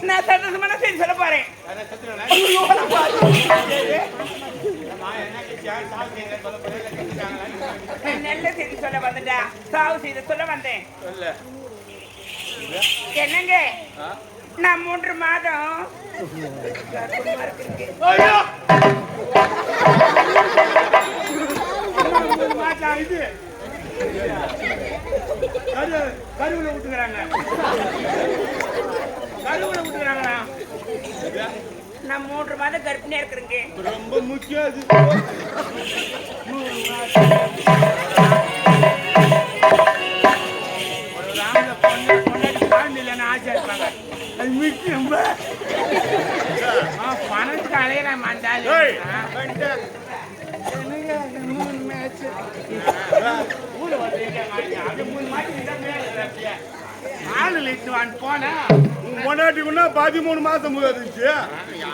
நான் சந்தோஷமான செய்தி சொல்ல போறேன் நல்ல செய்தி சொல்ல வந்துட்டா சாவு செய்தி சொல்ல வந்தேன் என்னங்க நான் 3 மாதம் இது கருவுல விட்டுக்கிறாங்க நான் 3 மாதம் கர்ப்பிணியா இருக்கிறேங்க ரொம்ப முக்கியம் அது ஆச்சரிப்பாங்க அது முக்கியம் பணத்துக்கு அலையிற மாட்டாள் பொண்டாட்டிக்குன்னா 13 மாசம் இருந்துச்சு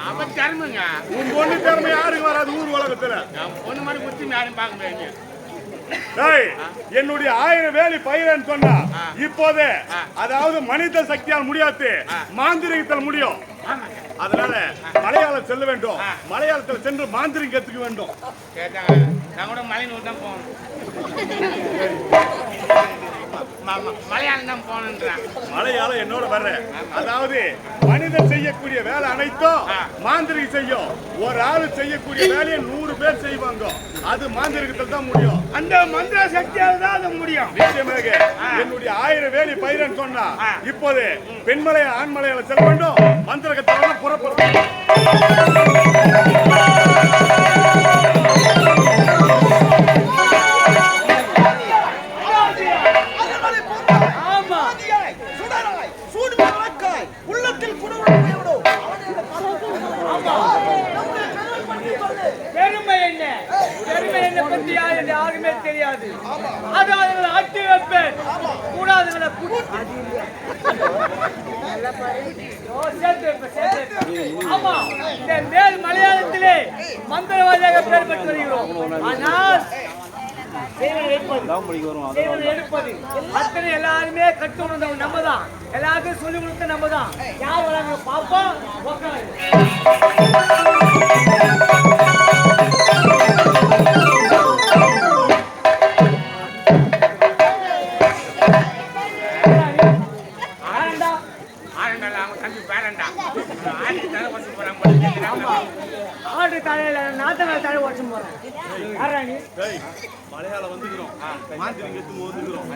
அவன் திறமைங்க உன் பொண்ணு திறமை யாருக்கு வராது ஊர் உலகத்துல பொண்ணு மாதிரி குத்தி யாரும் பார்க்க முடியாது என்னுடைய 1000 வேலி பயிரன்னு சொன்னா இப்போது அதாவது மனித சக்தியால் முடியாது மாந்திரிகத்தால் முடியும். அதனால மலையாளம் செல்ல வேண்டும், மலையாளத்தில் சென்று மாந்திரிகம் கத்துக்க வேண்டும். நான் கூட மலை நூறு தான் போகணும், மலையாளம் தான் போகணுன்றான். மலையாளம் என்னோட வர்றேன். அதாவது மனிதன் செய்யக்கூடிய வேலை அனைத்தும் மாந்திரிகம் செய்யும். ஒரு ஆளு செய்யக்கூடிய வேலையை 100 பேர் செய்வாங்க. அது மாந்திரிகத்தில் தான் முடியும். அந்த மந்திர சக்தியால தான் அது முடியும். நிச்சயமாக என்னுடைய 1000 வேலி பயிரன்னு சொன்னா இப்போது பெண்மலை ஆண்மலையில செல்ல வேண்டும். மந்திரகத்தால புறப்படும். பத்தி யாருமே தெரியாது. அதாவது ஆட்டி வைப்பேன் கூடாதுங்களை ஆமா. இந்த மேல் மலையாளத்திலே மந்திரவாதியாக பெயர் பெற்று வருகிறோம். ஆனால் எடுப்பது அத்தனை எல்லாருமே கட்டு உணர்ந்தவங்க நம்ம தான். எல்லாருக்கும் சொல்லிக் கொடுத்த நம்ம தான். யார் வராங்க பாப்போம். மலையாள வந்துக்கிறோம். மாந்திரிகத்துக்கு வந்துக்கிறோம்.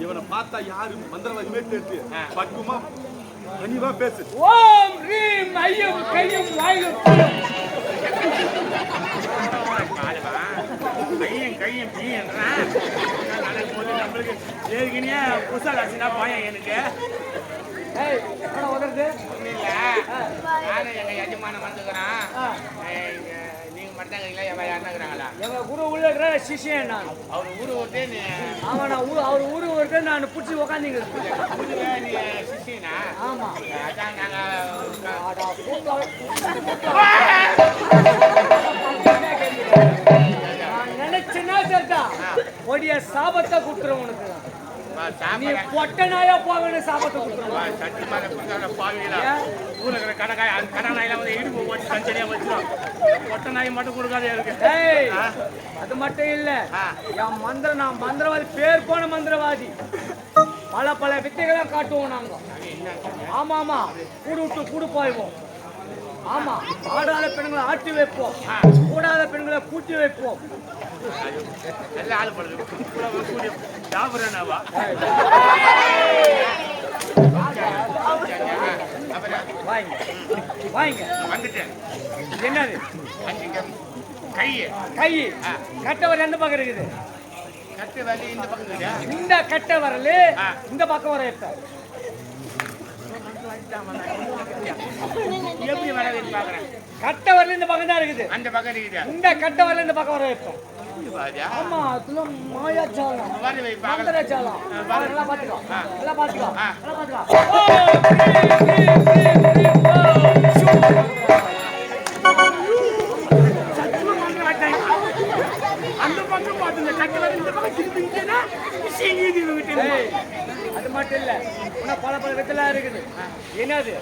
இவனை பார்த்தா யாரு மந்திரவாதி மேட்டு பக்குமா கனிவா பேசு. ஓம் ரீம் ஐயம் கையும் வாயும் கையும் பீயன்றான். நம்மளுக்கு ஏற்கனவே புதுசாக பையன் எனக்கு நானும் எங்க எஜமானம் வந்துக்கிறான். நீங்க மட்டும் யாருன்னாங்கிறாங்களா? எங்க குரு உள்ள இருக்கிற சிஷியன் நான். அவர் ஊரு விட்டு அவன் அவர் ஊரு விட்டு நான் பிடிச்சி உக்காந்துங்க. நீ சிஷியனா? ஆமா. அதான் நாங்க நினைச்சுன்னா சரிதா ஒடிய சாபத்தை கொடுத்துரும் உனக்கு. நீ பொட்ட நாயா போகணும் சாபத்தை கொடுத்துருவோம். சத்தியமான ஊர்ல இருக்கிற கடைக்காய் அந்த கடை நாயெல்லாம் வந்து இடுப்பு போட்டு தனித்தனியா வச்சிடும். பொட்ட நாய் மட்டும் கொடுக்காதே இருக்கு. அது மட்டும் இல்ல என் மந்திரம் நான் மந்திரவாதி பேர் போன மந்திரவாதி. பல பல வித்தைகளை காட்டுவோம் நாங்க. ஆமா ஆமா கூடு விட்டு கூடு பாய்வோம். ஆமா ஆடாத பெண்களை ஆட்டி வைப்போம். கூடாத பெண்களை கூட்டி வைப்போம். எல்லாம் ஆள் படுது வாங்க வந்துட்டேன். என்னது கை கை கட்ட வரல எந்த பக்கம் இருக்குது? கட்டு வரல இந்த பக்கம். இந்த கட்ட வரல இந்த பக்கம் வர இப்ப எப்படி வர பாக்குறேன். கட்ட வரல இந்த பக்கம் தான் இருக்குது. அந்த பக்கம் இருக்குது. இந்த கட்ட வரல இந்த பக்கம் வர இப்ப ஆமா அதுல மாயாச்சாலம் மந்திரச்சாலம் எல்லாம் பாத்துக்கோ எல்லாம் பாத்துக்கோ எல்லாம் பாத்துக்கோ. அந்த பக்கம் பாத்துங்க கட்ட வர இந்த பக்கம் திருப்பிங்கன்னா அது மட்டும் இல்ல இன்னும் பல பல வித்தெல்லாம் இருக்குது. என்னது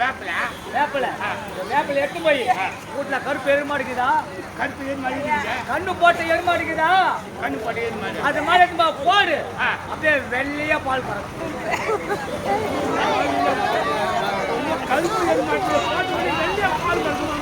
வேப்பில வேப்பில வேப்பில எடுத்து போய் வீட்டுல கருப்பு எருமாடுக்குதா? கருப்பு எருமாடு கண்ணு போட்ட எருமாடுக்குதா? கண்ணு போட்ட எருமாடு அது மாதிரி எடுத்து போடு. அப்படியே வெள்ளையா பால் பறக்கும். கருப்பு எருமாடு வெள்ளையா பால் பறக்கும்.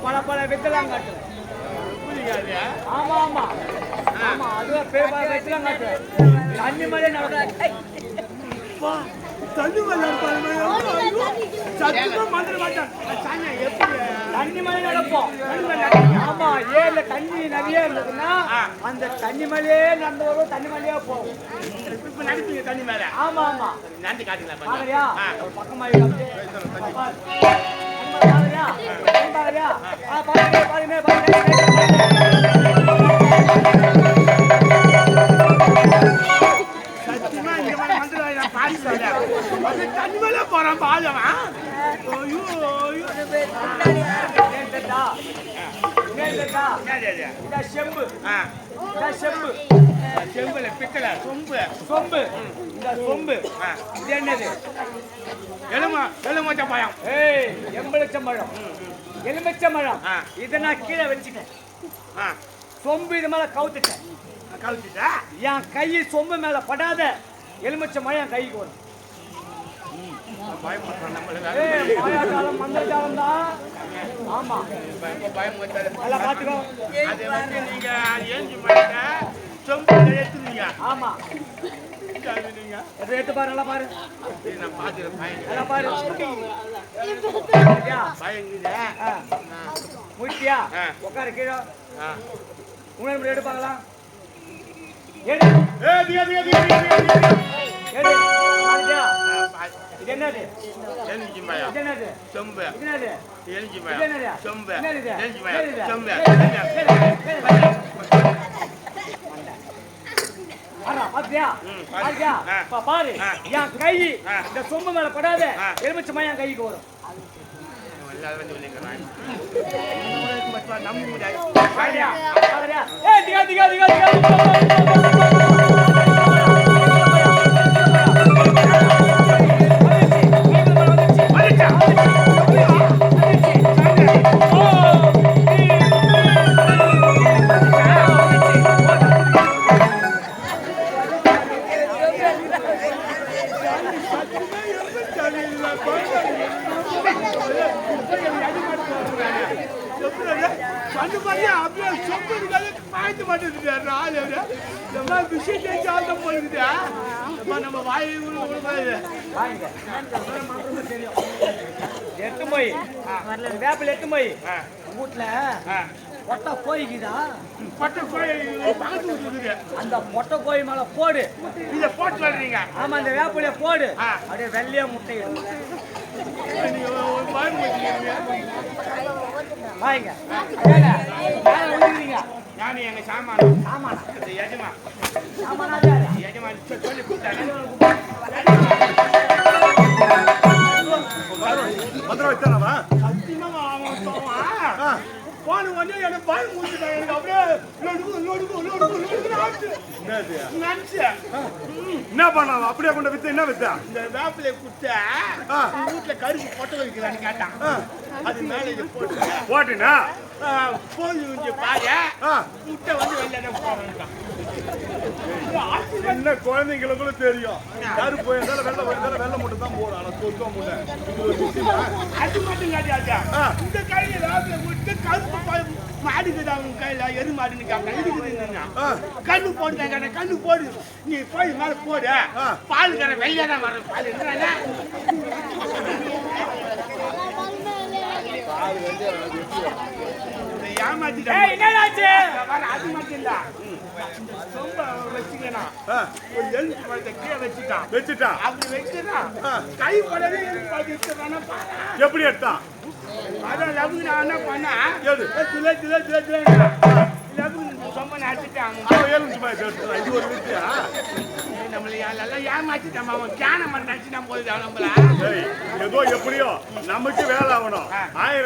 பல பல வித்தெல்லாம் காட்டுறேன். ஆமா ஆமா ஆமா அதுவே பெரிய பல வித்தெல்லாம் காட்டுறேன். தண்ணி மழை நடக்கும். தண்ணி மழை தண்ணி மழை நடக்கும். ஆமா ஏர்ல தண்ணி நிறைய இருந்ததுன்னா அந்த தண்ணி மழையே நடந்து வரும். தண்ணி மழையா போகும். இப்ப நடிப்பீங்க தண்ணி மேல. ஆமா ஆமா நன்றி காட்டுங்களா பாக்குறியா? ஒரு பக்கமா பாருங்க நம்ம ஆளுவா ஐயோ ஐயோ என்னடா என்னது அது? இந்த செம்பு ஆ இந்த செம்பு செம்புல பித்தளை சொம்பு சொம்பு இந்த சொம்பு ஆ இது என்னது எலுமச்ச பழம் ஏய் எலுமிச்சம்பழம் எலுமிச்சம்பழம் ஆ. இதை நான் கீழே வச்சுட்டேன் ஆ சொம்பு இது மேல கவுத்துட்டேன் கழிச்சுட்டா என் கை சொம்பு மேல படாத எலுமிச்சம்பழம் என் கைக்கு வரும் பயப்படுறோம் நம்மளுக்கு ஏய் மாயாஜாலம் மந்திரஜாலம் தான் ஆமா பயம் வந்தாரு நல்லா பாத்துக்கோ அதை வந்து நீங்க ஏஞ்சி மாட்ட சொம்புல எடுத்துருவீங்க ஆமா அது நீங்க எதை எடுத்து பாரு நல்லா பாரு சரி, நான் பார்த்துக்கிறேன் பயம் நல்லா பாரு பயங்குது முடிச்சியா ஆ. உட்காரு கீழே ஆ உணவு எடுப்பாங்களா எடு தியா தியா தியா தியா தியா எடு பாத்தியா? இது என்னது எலுமிச்சி பழம் இது என்னது சொம்பு இது என்னது எலுமிச்சி இது பழம் என்னது சொம்பு என்னது இது? எலுமிச்சி என்னது பழம் இது? சொம்பு பாத்தியா ம், பாத்தியா ஆ. பாரு ஆ. என் கை ஆ. இந்த சொம்பு மேல படாத ஆ. எலுமிச்சமா என் கைக்கு வரும் நம்ப முடியாது பாரியா பாரியா ஏய் திகா திகா திகா திகா வந்து பாரு அப்படியே சொப்பு இருக்காது பாய்த்து மாட்டேங்குது ஆள் நம்ம விஷயம் தெரிஞ்சு ஆள் தான் போயிருக்குது நம்ம வாய் வாங்க எட்டு போய் வேப்பில் எட்டு போய் வீட்டுல பொட்டை கோழிக்குதா பட்டை கோழி பக்கத்து இருக்குது அந்த பொட்டை கோழி மேல போடு இதை போட்டு வர்றீங்க ஆமா அந்த வேப்பிலைய போடு ஆ. அப்படியே வெள்ளையா முட்டை நீங்க ஒரு பயம் வச்சுக்கிறீங்க வாங்க மேல விழுகிறீங்க நான் எங்க சாமான் ஆமாண்ணா இந்த எஜமா ஆமாண்ணா எஜமான் சொல்லி கொடுத்தாரு மந்திரம் வச்சானவா சத்தியமா அவன் சொல்லுவான் போன உடனே எனக்கு பயம் முடிச்சுட்டான் எனக்கு அப்படியே என்னது நினைச்சு என்ன பண்ணாவா அப்படியே கொண்டு வித்து என்ன வித்தா இந்த வேப்பிலை குத்த வீட்டுல கருப்பு பொட்டை வைக்கிறான்னு கேட்டான் அது மேல இது போட்டு போட்டினா போய் இங்க பாரு ஆ. முட்டை வந்து வெளில போறான் என்ன குழந்தைங்களுக்கும் தெரியும் கருப்பு இருந்தாலும் வெள்ளை இருந்தாலும் வெள்ளை மட்டும் தான் போடும் ஆனா சொர்க்க முட்டை இது ஒரு விஷயமா? அது மட்டும் கிடையாது ஆ. இந்த கையில வேப்பிலை விட்டு கருப்பு மாடுக்குது அவங்க கையில எரு மாடுன்னு கேட்டான் இதுக்குதுன்னா ஆ. கண்ணு போடு கேட்டேன் கண்ணு போடு நீ போய் மேல போடு ஆ. பால் கடை வெளியே தான் வரும் பால் என்ன ஏமாத்திட்டேன் ஏய் என்னடாச்சு அது மட்டும் இல்ல சொம்ப வச்சுக்கணும் ஆ. ஒரு எலுமிச்சை பழத்தை கீழே வச்சுட்டான் வச்சுட்டா அப்படி வச்சுதான் ஆ. கை படவே எலுமிச்சை பழத்தை எடுத்துறானா பாரு எப்படி எடுத்தான் அதான் லவ்வு நான் என்ன பண்ணேன் எது? லவ்வு சொம்ப நடிச்சுட்டாங்க அவன் ஏழுமிச்சு மாதிரி எடுத்துறான் இது ஒரு வித்தியா நம்மள எல்லாம் ஏமாத்திட்டான் அவன் கேன மாதிரி நடிச்சுட்டான் போகுது நம்மள ஏய், ஏதோ எப்படியோ நமக்கு வேலை ஆகணும் 1000